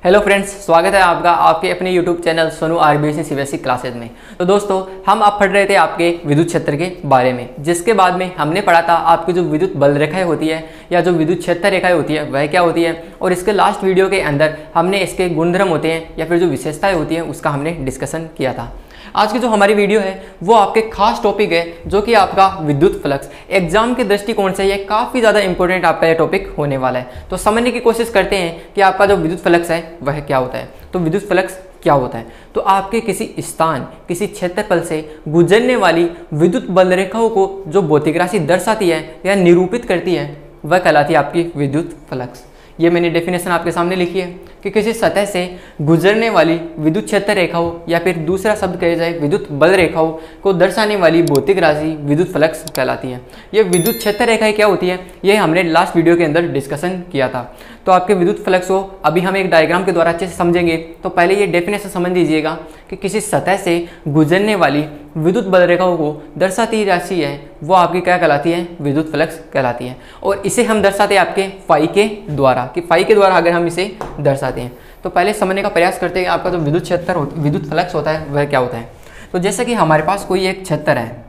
Hello friends, स्वागत है आपका आपके अपने YouTube channel Sonu RBSC CBSE classes में। तो दोस्तों, हम अब पढ़ रहे थे आपके विद्युत क्षेत्र के बारे में, जिसके बाद में हमने पढ़ा था आपकी जो विद्युत बल रेखाएं होती है या जो विद्युत क्षेत्र रेखाएं होती है वह क्या होती है, और इसके लास्ट वीडियो के अंदर हमने इसके गुणधर्म होते हैं या फिर जो विशेषताएं होती हैं उसका हमने डिस्कशन किया था। आज की जो हमारी वीडियो है वो आपके खास टॉपिक है जो कि आपका विद्युत फ्लक्स। एग्जाम के दृष्टिकोण से ये काफ़ी ज़्यादा इंपॉर्टेंट आपका ये टॉपिक होने वाला है। तो समझने की कोशिश करते हैं कि आपका जो विद्युत फ्लक्स है वह क्या होता है। तो विद्युत फ्लक्स क्या होता है? तो आपके किसी स्थान, किसी क्षेत्रफल से गुजरने वाली विद्युत बल रेखाओं को जो भौतिक राशि दर्शाती है या निरूपित करती है वह कहलाती है आपकी विद्युत फ्लक्स। ये मैंने डेफिनेशन आपके सामने लिखी है कि किसी सतह से गुजरने वाली विद्युत क्षेत्र रेखाओं या फिर दूसरा शब्द कहे जाए विद्युत बल रेखाओं को दर्शाने वाली भौतिक राशि विद्युत फ्लक्स कहलाती है। ये विद्युत क्षेत्र रेखाएं क्या होती है ये हमने लास्ट वीडियो के अंदर डिस्कशन किया था। तो आपके विद्युत फ्लक्स को अभी हम एक डायग्राम के द्वारा अच्छे से समझेंगे। तो पहले ये डेफिनेशन समझ लीजिएगा कि किसी सतह से गुजरने वाली विद्युत बल रेखाओं को दर्शाती राशि है वो आपकी क्या कहलाती है? विद्युत फ्लक्स कहलाती है। और इसे हम दर्शाते हैं आपके फाई के द्वारा, कि फाई के द्वारा अगर हम इसे दर्शाते हैं। तो पहले समझने का प्रयास करते हैं कि आपका जो विद्युत क्षेत्र विद्युत फ्लक्स होता है वह क्या होता है। तो जैसे कि हमारे पास कोई एक क्षेत्र है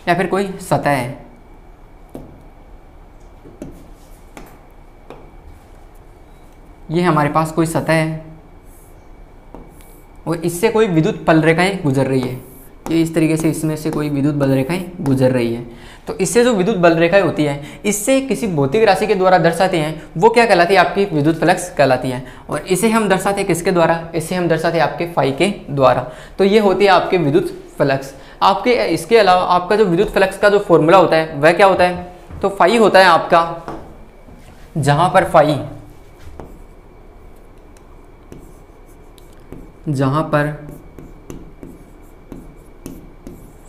या फिर कोई सतह है, ये हमारे पास कोई सतह है और इससे कोई विद्युत बल रेखाएं गुजर रही है। ये इस तरीके से इसमें से कोई विद्युत बल रेखाएं गुजर रही है। तो इससे जो विद्युत बल रेखाएं होती है इससे किसी भौतिक राशि के द्वारा दर्शाते हैं वो क्या कहलाती है? आपकी विद्युत फ्लक्स कहलाती है। और इसे हम दर्शाते हैं किसके द्वारा? इसे हम दर्शाते हैं आपके फाई के द्वारा। तो ये होती है आपके विद्युत फ्लक्स। आपके इसके अलावा आपका जो विद्युत फ्लक्स का जो फॉर्मूला होता है वह क्या होता है? तो फाई होता है आपका, जहां पर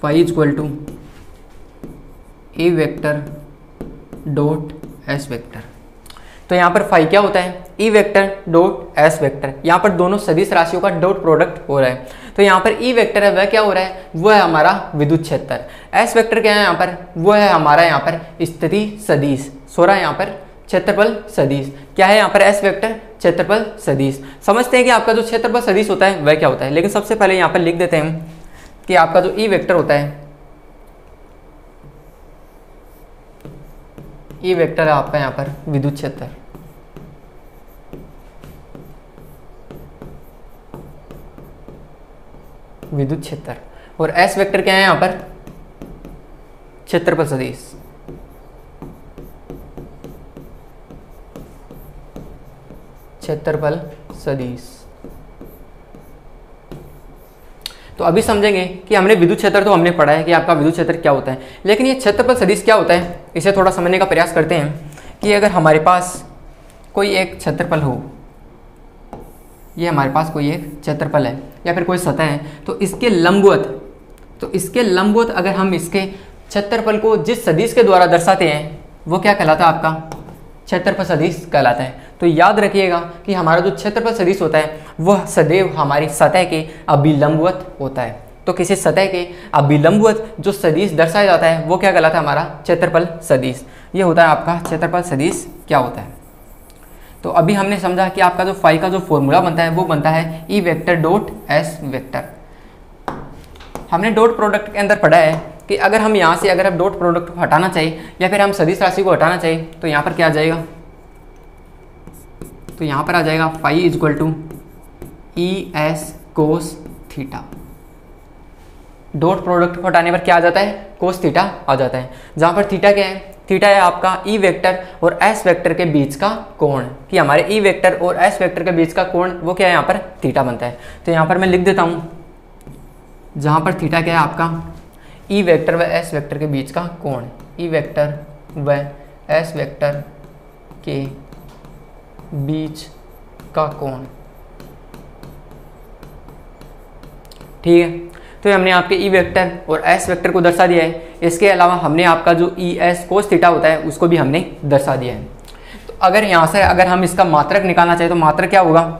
phi equal to A vector dot S vector. तो यहाँ पर फाई क्या होता है? E vector dot S vector. यहाँ पर दोनों सदिश राशियों का डॉट प्रोडक्ट हो रहा है। तो यहाँ पर ई वेक्टर है वह क्या हो रहा है? वो है हमारा विद्युत क्षेत्र। एस वेक्टर क्या है यहाँ पर? वो है हमारा यहाँ पर स्थिति सदिश, यहाँ पर क्षेत्रफल सदिश। क्या है यहाँ पर? एस वेक्टर क्षेत्रफल सदिश। समझते हैं कि आपका जो क्षेत्रफल सदिश होता है वह क्या होता है। लेकिन सबसे पहले यहाँ पर लिख देते हैं कि आपका जो ई वेक्टर होता है, ई वेक्टर है आपका यहाँ पर विद्युत क्षेत्र। विद्युत क्षेत्र और एस वेक्टर क्या है यहाँ पर? क्षेत्रफल सदिश। क्षेत्रफल सदिश। तो अभी समझेंगे कि हमने विद्युत क्षेत्र तो हमने पढ़ा है कि आपका विद्युत क्षेत्र क्या होता है, लेकिन ये क्षेत्रफल सदिश क्या होता है इसे थोड़ा समझने का प्रयास करते हैं। कि अगर हमारे पास कोई एक क्षेत्रफल हो, ये हमारे पास कोई एक क्षेत्रफल है या फिर कोई सतह है, तो इसके लंबवत अगर हम इसके क्षेत्रफल को जिस सदिश के द्वारा दर्शाते हैं वो क्या कहलाता है? आपका क्षेत्रफल सदिश कहलाता है। तो याद रखिएगा कि हमारा जो क्षेत्रफल सदिश होता है वह सदैव हमारी सतह के अभिलंबवत होता है। तो किसी सतह के अभिलंबवत जो सदिश दर्शाया जाता है वो क्या कहलाता है? हमारा क्षेत्रफल सदिश। ये होता है आपका क्षेत्रफल सदिश क्या होता है। तो अभी हमने समझा कि आपका जो फाई का जो फॉर्मूला बनता है वो बनता है E vector dot S vector. हमने डॉट प्रोडक्ट के अंदर पढ़ा है कि अगर हम यहाँ से अगर हम डॉट प्रोडक्ट को हटाना चाहिए या फिर हम सदिश राशि को हटाना चाहिए तो यहाँ पर क्या आ जाएगा? तो यहाँ पर आ जाएगा phi equal to E S cos theta. Dot product को हटाने पर क्या आ जाता है? कोस थीटा आ जाता है। जहाँ पर थीटा क्या है? थीटा है आपका ई वेक्टर और एस वेक्टर के बीच का कोण। कि हमारे ई वेक्टर और एस वेक्टर के बीच का कोण वो क्या है? यहाँ पर थीटा बनता है। तो यहाँ पर मैं लिख देता हूँ, जहाँ पर थीटा क्या है? आपका ई वेक्टर व एस वेक्टर के बीच का कोण। ई वेक्टर व एस वेक्टर के बीच का कोण। ठीक है, तो हमने आपके ई वेक्टर और एस वेक्टर को दर्शा दिया है। इसके अलावा हमने आपका जो ई एस कोस थीटा होता है उसको भी हमने दर्शा दिया है। तो अगर यहाँ से अगर हम इसका मात्रक निकालना चाहें तो मात्रक क्या होगा?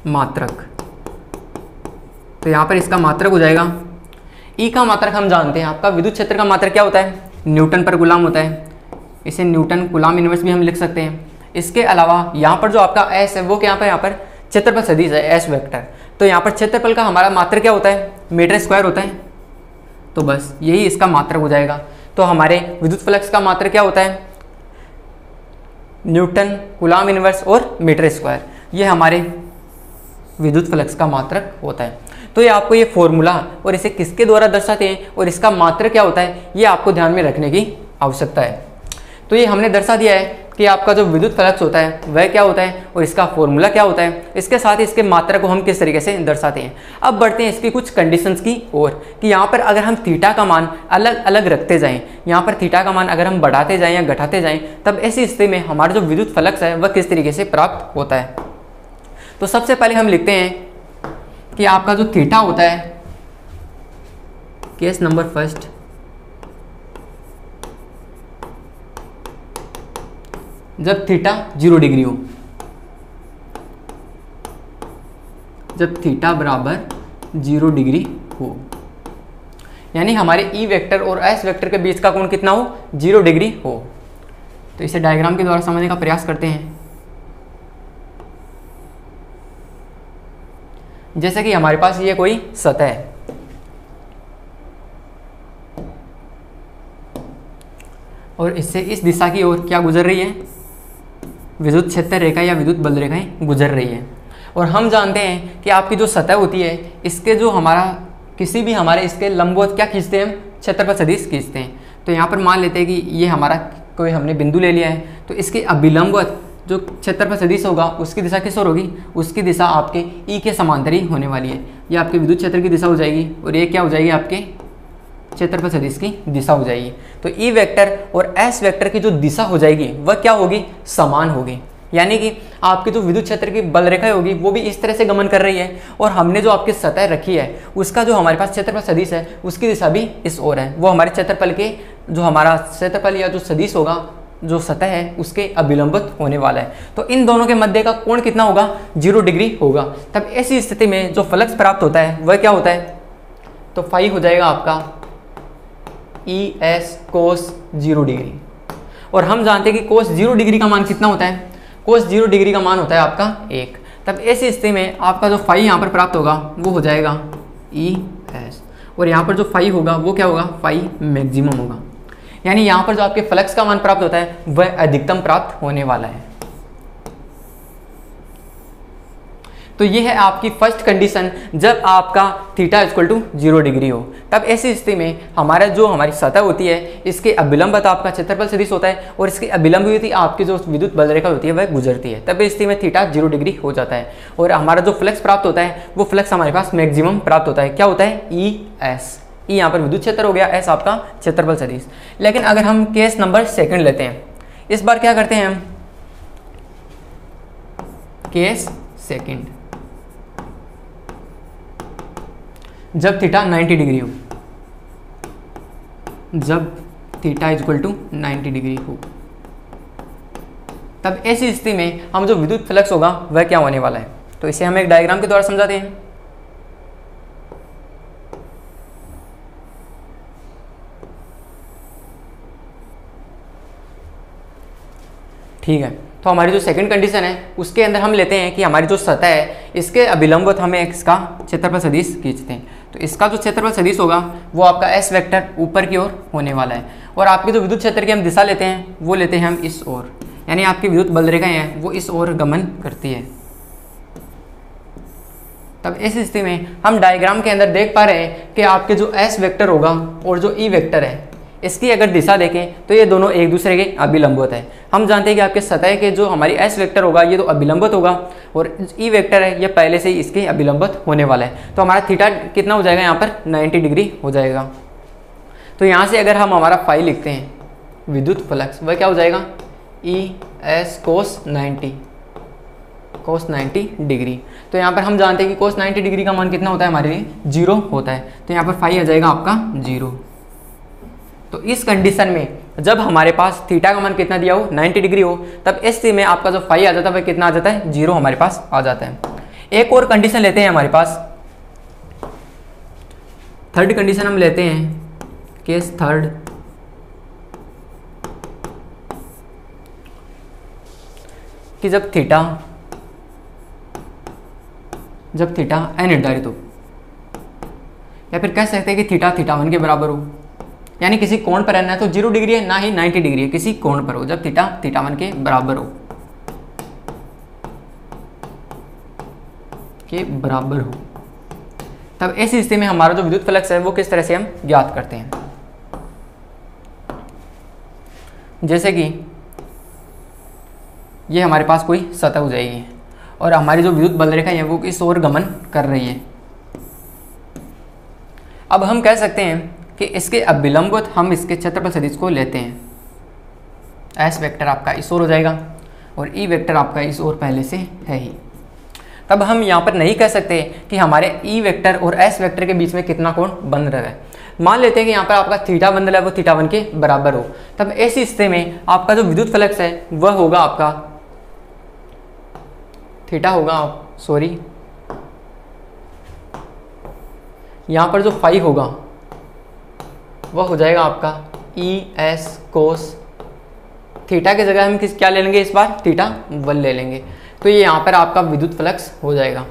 मात्रक। तो यहाँ पर इसका मात्रक हो जाएगा ई का मात्रक हम जानते हैं। आपका विद्युत क्षेत्र का मात्रक क्या होता है? न्यूटन पर गुलाम होता है। इसे न्यूटन कूलाम इनवर्स भी हम लिख सकते हैं। इसके अलावा यहाँ पर जो आपका एस है वो क्या यहाँ पर क्षेत्रफल सदिश है एस वेक्टर। तो यहाँ पर क्षेत्रफल का हमारा मात्रक क्या होता है, मीटर स्क्वायर होता है। तो बस यही इसका मात्रक हो जाएगा। तो हमारे विद्युत फ्लक्स का मात्रक क्या होता है, न्यूटन, कूलॉम इनवर्स और मीटर स्क्वायर, ये हमारे विद्युत फ्लक्स का मात्रक होता है। तो ये आपको ये फॉर्मूला और इसे किसके द्वारा दर्शाते हैं और इसका मात्रक क्या होता है, ये आपको ध्यान में रखने की आवश्यकता है। तो ये हमने दर्शा दिया है कि आपका जो विद्युत फ्लक्स होता है वह क्या होता है और इसका फॉर्मूला क्या होता है, इसके साथ ही इसके मात्रा को हम किस तरीके से दर्शाते हैं। अब बढ़ते हैं इसकी कुछ कंडीशंस की ओर कि यहाँ पर अगर हम थीटा का मान अलग अलग रखते जाएं, यहाँ पर थीटा का मान अगर हम बढ़ाते जाएं या घटाते जाएं, तब ऐसी स्थिति में हमारा जो विद्युत फ्लक्स है वह किस तरीके से प्राप्त होता है। तो सबसे पहले हम लिखते हैं कि आपका जो थीटा होता है, केस नंबर फर्स्ट, जब थीटा 0 डिग्री हो, जब थीटा बराबर 0 डिग्री हो, यानी हमारे ई वेक्टर और एस वेक्टर के बीच का कोण कितना हो, 0 डिग्री हो। तो इसे डायग्राम के द्वारा समझने का प्रयास करते हैं। जैसे कि हमारे पास ये कोई सतह है और इससे इस दिशा की ओर क्या गुजर रही है, विद्युत क्षेत्र रेखा या विद्युत बल रेखाएं गुजर रही है। और हम जानते हैं कि आपकी जो सतह होती है इसके जो हमारा किसी भी हमारे इसके लंबवत क्या खींचते हैं, हम क्षेत्रफल सदिश खींचते हैं। तो यहाँ पर मान लेते हैं कि ये हमारा कोई हमने बिंदु ले लिया है, तो इसके अभिलंबवत जो क्षेत्रफल सदिश होगा उसकी दिशा किस ओर होगी, उसकी दिशा आपके ई के समांतरी होने वाली है। ये आपके विद्युत क्षेत्र की दिशा हो जाएगी और ये क्या हो जाएगी, आपके क्षेत्रफल सदिश की दिशा हो जाएगी। तो ई वेक्टर और एस वेक्टर की जो दिशा हो जाएगी वह क्या होगी, समान होगी। यानी कि आपकी जो विद्युत क्षेत्र की बल रेखा होगी वो भी इस तरह से गमन कर रही है और हमने जो आपकी सतह रखी है उसका जो हमारे पास क्षेत्रफल सदिश है उसकी दिशा भी इस ओर है। वो हमारे क्षेत्रफल के जो हमारा क्षेत्रफल या जो सदिश होगा, जो सतह है उसके अभिलंबित होने वाला है। तो इन दोनों के मध्य का कोण कितना होगा, 0 डिग्री होगा। तब ऐसी स्थिति में जो फ्लक्स प्राप्त होता है वह क्या होता है, तो फाई हो जाएगा आपका ई एस कोस 0 डिग्री। और हम जानते हैं कि कोस 0 डिग्री का मान कितना होता है, कोस 0 डिग्री का मान होता है आपका 1। तब ऐसी स्थिति में आपका जो फाई यहाँ पर प्राप्त होगा वो हो जाएगा ई एस, और यहाँ पर जो फाई होगा वो क्या होगा, फाई मैक्सिमम होगा। यानी यहाँ पर जो आपके फ्लक्स का मान प्राप्त होता है वह अधिकतम प्राप्त होने वाला है। तो ये है आपकी फर्स्ट कंडीशन, जब आपका थीटा इक्वल टू 0 डिग्री हो। तब ऐसी स्थिति में हमारा जो हमारी सतह होती है इसके अभिलंबत आपका क्षेत्रफल सदिश होता है और इसकी अभिलंबित आपकी जो विद्युत बल रेखा होती है वह गुजरती है। तब इस स्थिति में थीटा 0 डिग्री हो जाता है और हमारा जो फ्लक्स प्राप्त होता है वो फ्लक्स हमारे पास मैक्सिमम प्राप्त होता है। क्या होता है, ई एस। ई यहाँ पर विद्युत क्षेत्र हो गया, एस आपका क्षेत्रफल सदिश। लेकिन अगर हम केस नंबर सेकंड लेते हैं, इस बार क्या करते हैं हम, केस सेकंड, जब थीटा 90 डिग्री हो, जब थीटा इक्वल टू 90 डिग्री हो, तब ऐसी स्थिति में हम जो विद्युत फ्लक्स होगा वह क्या होने वाला है। तो इसे हम एक डायग्राम के द्वारा समझाते हैं। ठीक है, तो हमारी जो सेकंड कंडीशन है उसके अंदर हम लेते हैं कि हमारी जो सतह है इसके अभिलंबवत हमें इसका क्षेत्रफल सदिश खींचते हैं। तो इसका जो क्षेत्रफल सदिश होगा वो आपका एस वेक्टर ऊपर की ओर होने वाला है और आपके जो विद्युत क्षेत्र की हम दिशा लेते हैं वो लेते हैं हम इस ओर, यानी आपकी विद्युत बल रेखाएं हैं वो इस ओर गमन करती है। तब इस स्थिति में हम डायग्राम के अंदर देख पा रहे हैं कि आपके जो एस वेक्टर होगा और जो ई वेक्टर है इसकी अगर दिशा देखें तो ये दोनों एक दूसरे के अभिलंबित है। हम जानते हैं कि आपके सतह के जो हमारी एस वेक्टर होगा ये तो अभिलंबित होगा और ई वेक्टर है ये पहले से ही इसके अभिलंबित होने वाला है। तो हमारा थीटा कितना हो जाएगा, यहाँ पर 90 डिग्री हो जाएगा। तो यहाँ से अगर हम हमारा फाई लिखते हैं विद्युत फ्लक्स वह क्या हो जाएगा, ई एस कोस 90 डिग्री। तो यहाँ पर हम जानते हैं कि कोस 90 डिग्री का मान कितना होता है, हमारे लिए 0 होता है। तो यहाँ पर फाई आ जाएगा आपका 0। तो इस कंडीशन में जब हमारे पास थीटा का मान कितना दिया हो, 90 डिग्री हो, तब इस स्थिति में आपका जो फाई आ जाता है वह कितना आ जाता है, 0 हमारे पास आ जाता है। एक और कंडीशन लेते हैं हमारे पास, थर्ड कंडीशन हम लेते हैं, केस थर्ड, कि जब थीटा अनिर्धारित हो, या फिर कह सकते हैं कि थीटा थीटा 1 के बराबर हो, यानी किसी कोण पर है, ना तो 0 डिग्री है ना ही 90 डिग्री है, किसी कोण पर हो, जब थीटा थीटा 1 के बराबर हो तब ऐसी स्थिति में हमारा जो विद्युत फ्लक्स है वो किस तरह से हम ज्ञात करते हैं। जैसे कि ये हमारे पास कोई सतह हो जाएगी और हमारी जो विद्युत बल रेखा है वो इस ओर गमन कर रही है। अब हम कह सकते हैं कि इसके अभिलंबित हम इसके क्षेत्रफल सदिश को लेते हैं। एस वेक्टर आपका इस ओर हो जाएगा और ई वेक्टर आपका इस ओर पहले से है ही। तब हम यहाँ पर नहीं कह सकते कि हमारे ई वेक्टर और एस वेक्टर के बीच में कितना कोण बन रहा है। मान लेते हैं कि यहाँ पर आपका थीटा बन रहा है वो थीटा 1 के बराबर हो, तब ऐसी स्थिति में आपका जो विद्युत फ्लक्स है वह होगा आपका थीटा होगा, सॉरी यहाँ पर जो फाई होगा वह हो जाएगा आपका ई एस कोस थीटा की जगह हम क्या ले लेंगे, इस बार थीटा 1 ले लेंगे। तो ये यहाँ पर आपका विद्युत फ्लक्स हो जाएगा।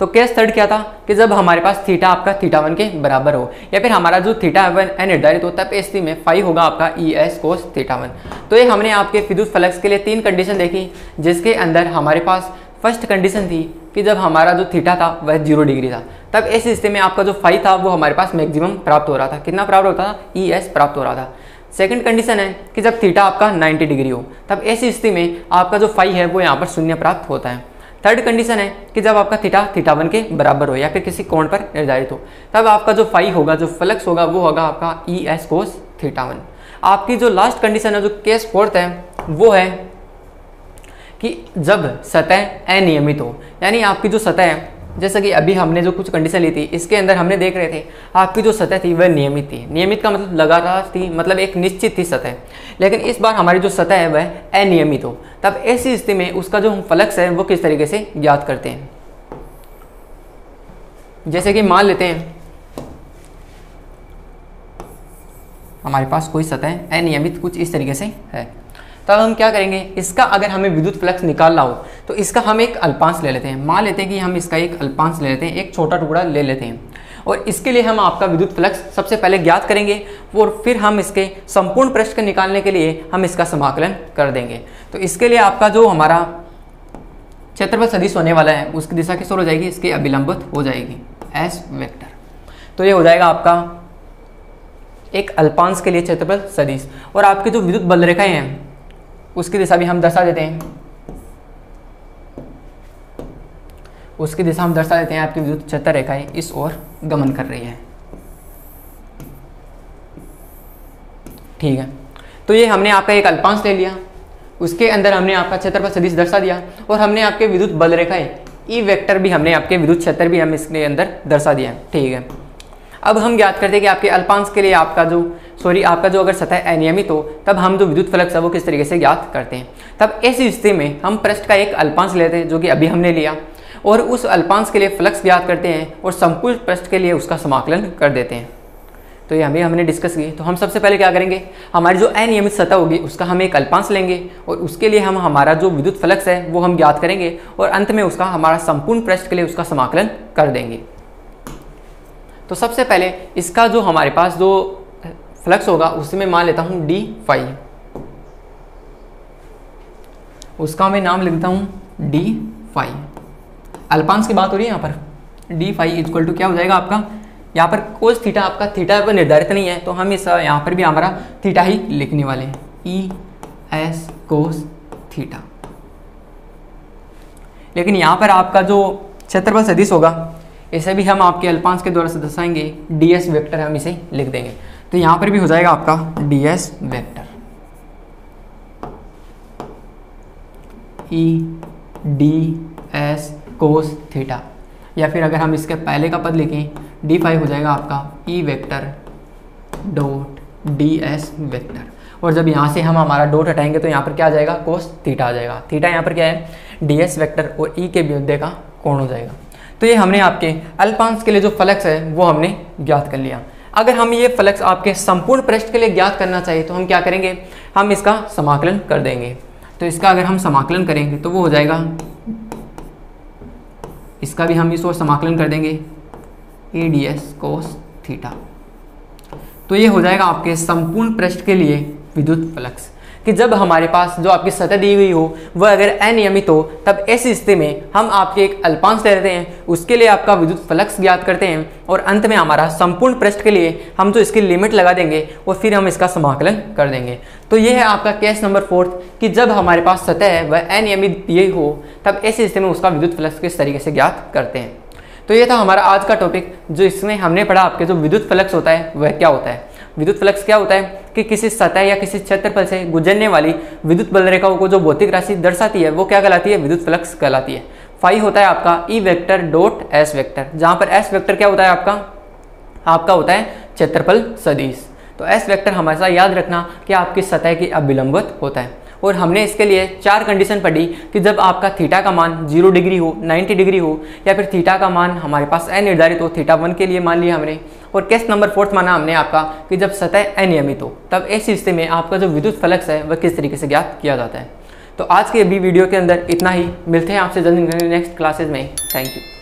तो केस थर्ड क्या था कि जब हमारे पास थीटा आपका थीटा 1 के बराबर हो, या फिर हमारा जो थीटा 1 अनिर्धारित हो, तब स्थिति में फाई होगा आपका ई एस कोस थीटा 1। तो ये हमने आपके विद्युत फ्लक्स के लिए 3 कंडीशन देखी, जिसके अंदर हमारे पास फर्स्ट कंडीशन थी कि जब हमारा जो थीटा था वह 0 डिग्री था, तब इस स्थिति में आपका जो फाई था वो हमारे पास मैक्सिमम प्राप्त हो रहा था। कितना प्राप्त होता था, ई एस प्राप्त हो रहा था। सेकंड कंडीशन है कि जब थीटा आपका 90 डिग्री हो, तब ऐसी स्थिति में आपका जो फाई है वो यहाँ पर 0 प्राप्त होता है। थर्ड कंडीशन है कि जब आपका थीटा थीटा 1 के बराबर हो या फिर किसी कोण पर निर्धारित हो, तब आपका जो फाई होगा, जो फ्लक्स होगा वो होगा आपका ई एस कोस थीटा 1। आपकी जो लास्ट कंडीशन है, जो केस फोर्थ है, वो है कि जब सतह अनियमित हो, यानी आपकी जो सतह है, जैसा कि अभी हमने जो कुछ कंडीशन ली थी इसके अंदर हमने देख रहे थे आपकी जो सतह थी वह नियमित थी। नियमित का मतलब लगातार थी, मतलब एक निश्चित थी सतह। लेकिन इस बार हमारी जो सतह है वह अनियमित हो, तब ऐसी स्थिति में उसका जो फ्लक्स है वो किस तरीके से ज्ञात करते हैं। जैसे कि मान लेते हैं हमारे पास कोई सतह अनियमित कुछ इस तरीके से है, तब हम क्या करेंगे, इसका अगर हमें विद्युत फ्लक्स निकालना हो तो इसका हम एक अल्पांश ले लेते हैं। मान लेते हैं कि हम इसका एक अल्पांश ले लेते हैं, एक छोटा टुकड़ा ले लेते हैं, और इसके लिए हम आपका विद्युत फ्लक्स सबसे पहले ज्ञात करेंगे और फिर हम इसके संपूर्ण पृष्ठ को निकालने के लिए हम इसका समाकलन कर देंगे। तो इसके लिए आपका जो हमारा क्षेत्रफल सदिश होने वाला है उसकी दिशा किस ओर हो जाएगी, इसके अभिलंबित हो जाएगी, एस वेक्टर। तो ये हो जाएगा आपका एक अल्पांश के लिए क्षेत्रफल सदिश। और आपके जो विद्युत बल रेखाएं हैं उसकी दिशा भी हम दर्शा देते हैं, उसकी दिशा हम दर्शा देते हैं। आपकी विद्युत क्षेत्र रेखाएं इस ओर गमन कर रही है, ठीक है। तो ये हमने आपका एक अल्पांश ले लिया, उसके अंदर हमने आपका क्षेत्रफल सदिश दर्शा दिया, और हमने आपके विद्युत बल रेखाएं ई वेक्टर भी हमने आपके विद्युत क्षेत्र भी हम इसके अंदर दर्शा दिया, ठीक है। अब हम ज्ञात करते हैं कि आपके अल्पांश के लिए आपका जो अगर सतह अनियमित हो, तब हम जो विद्युत फ्लक्स है वो किस तरीके से ज्ञात करते हैं। तब ऐसी स्थिति में हम पृष्ठ का एक अल्पांश लेते हैं, जो कि अभी हमने लिया, और उस अल्पांश के लिए फ्लक्स ज्ञात करते हैं और संपूर्ण पृष्ठ के लिए उसका समाकलन कर देते हैं। तो ये हमें हमने डिस्कस की। तो हम सबसे पहले क्या करेंगे, हमारी जो अनियमित सतह होगी उसका हम एक अल्पांश लेंगे, और उसके लिए हम हमारा जो विद्युत फ्लक्स है वो हम ज्ञात करेंगे, और अंत में उसका हमारा संपूर्ण पृष्ठ के लिए उसका समाकलन कर देंगे। तो सबसे पहले इसका जो हमारे पास जो फ्लक्स होगा उसे मैं मान लेता हूँ डी फाई, उसका मैं नाम लिखता हूँ डी फाई। अल्पांश की बात हो रही है यहाँ पर। डी फाई इक्वल टू क्या हो जाएगा आपका, यहाँ पर कोस थीटा आपका थीटा पर निर्धारित नहीं है, तो हम इस यहाँ पर भी हमारा थीटा ही लिखने वाले हैं, ई एस कोस थीटा। लेकिन यहाँ पर आपका जो क्षेत्रफल सदिश होगा इसे भी हम आपके अल्पांश के द्वारा से दर्शाएंगे, डी एस वेक्टर हम इसे लिख देंगे। तो यहाँ पर भी हो जाएगा आपका D S vector, E D S cos theta, या फिर अगर हम इसके पहले का पद लिखें डी फाई हो जाएगा आपका ई vector dot D S vector. और जब यहाँ से हम हमारा डॉट हटाएंगे तो यहाँ पर क्या आ जाएगा, कोस थीटा आ जाएगा। थीटा यहाँ पर क्या है, डी एस वेक्टर, और ई के मध्य का कोण हो जाएगा। तो ये हमने आपके अल्पांश के लिए जो फ्लक्स है वो हमने ज्ञात कर लिया। अगर हम ये फ्लक्स आपके संपूर्ण पृष्ठ के लिए ज्ञात करना चाहिए तो हम क्या करेंगे, हम इसका समाकलन कर देंगे। तो इसका अगर हम समाकलन करेंगे तो वो हो जाएगा, इसका भी हम इस ओर समाकलन कर देंगे AdS cos थीटा। तो ये हो जाएगा आपके संपूर्ण पृष्ठ के लिए विद्युत फ्लक्स कि जब हमारे पास जो आपकी सतह दी हुई हो वह अगर अनियमित हो तब इस स्थिति में हम आपके एक अल्पांश ले लेते हैं, उसके लिए आपका विद्युत फ्लक्स ज्ञात करते हैं और अंत में हमारा संपूर्ण पृष्ठ के लिए हम जो इसकी लिमिट लगा देंगे और फिर हम इसका समाकलन कर देंगे। तो ये है आपका केस नंबर 4 कि जब हमारे पास सतह है वह अनियमित दिए हो तब इस स्थिति में उसका विद्युत फ्लक्स किस तरीके से ज्ञात करते हैं। तो ये था हमारा आज का टॉपिक, जो इसमें हमने पढ़ा आपके जो विद्युत फ्लक्स होता है वह क्या होता है। विद्युत फ्लक्स क्या होता है कि किसी सतह या किसी क्षेत्रफल से गुजरने वाली विद्युत बल रेखाओं को जो भौतिक राशि दर्शाती है वो क्या कहलाती है, विद्युत फ्लक्स कहलाती है। फाई होता है आपका ई वेक्टर डॉट एस वेक्टर, जहां पर एस वेक्टर क्या होता है आपका होता है क्षेत्रफल सदिश। तो एस वेक्टर हमेशा याद रखना कि आपकी सतह की अभिलंबवत होता है। और हमने इसके लिए 4 कंडीशन पढ़ी कि जब आपका थीटा का मान 0 डिग्री हो, 90 डिग्री हो, या फिर थीटा का मान हमारे पास अनिर्धारित हो, थीटा 1 के लिए मान लिया हमने। और केस नंबर 4 माना हमने आपका कि जब सतह अनियमित हो तब इस स्थिति में आपका जो विद्युत फ्लक्स है वह किस तरीके से ज्ञात किया जाता है। तो आज के भी वीडियो के अंदर इतना ही, मिलते हैं आपसे जल्दी नेक्स्ट क्लासेज में। Thank you.